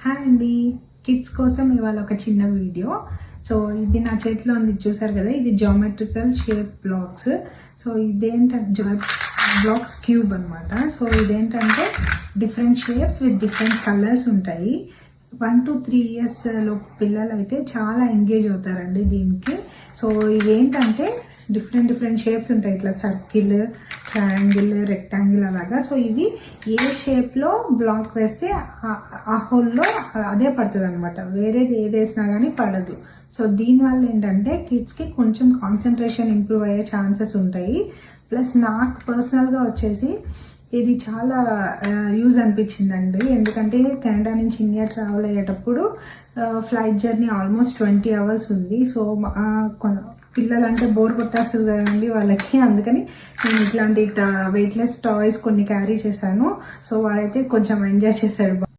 Hi అండి, kids కోసం ఇవాళ ఒక చిన్న వీడియో. సో ఇది నా చేతిలో ఉంది, చూసారు కదా, ఇది జామెట్రికల్ షేప్ బ్లాక్స్. సో ఇదేంటంటే బ్లాక్స్ క్యూబ్ అనమాట. సో ఇదేంటంటే different shapes with different colours ఉంటాయి. 1 to 3 years లోపు పిల్లలు అయితే చాలా ఎంగేజ్ అవుతారండి దీనికి. సో ఇవేంటంటే డిఫరెంట్ షేప్స్ ఉంటాయి, ఇట్లా సర్కిల్, ట్రయాంగిల్, రెక్టాంగిల్ అలాగా. సో ఇవి ఏ షేప్లో బ్లాక్ వేస్తే ఆ హోల్లో అదే పడుతుంది అనమాట, వేరేది ఏది వేసినా కానీ పడదు. సో దీనివల్ల ఏంటంటే కిడ్స్కి కొంచెం కాన్సన్ట్రేషన్ ఇంప్రూవ్ అయ్యే ఛాన్సెస్ ఉంటాయి. ప్లస్ నాకు పర్సనల్గా వచ్చేసి ఇది చాలా యూజ్ అనిపించిందండి. ఎందుకంటే కెనడా నుంచి ఇండియా ట్రావెల్ అయ్యేటప్పుడు ఫ్లైట్ జర్నీ ఆల్మోస్ట్ 20 hours ఉంది. సో పిల్లలంటే బోర్ కొట్టేస్తుంది కదండి వాళ్ళకి, అందుకని నేను ఇట్లాంటి వెయిట్లెస్ టాయ్స్ కొన్ని క్యారీ చేశాను. సో వాడైతే కొంచెం ఎంజాయ్ చేశాడు.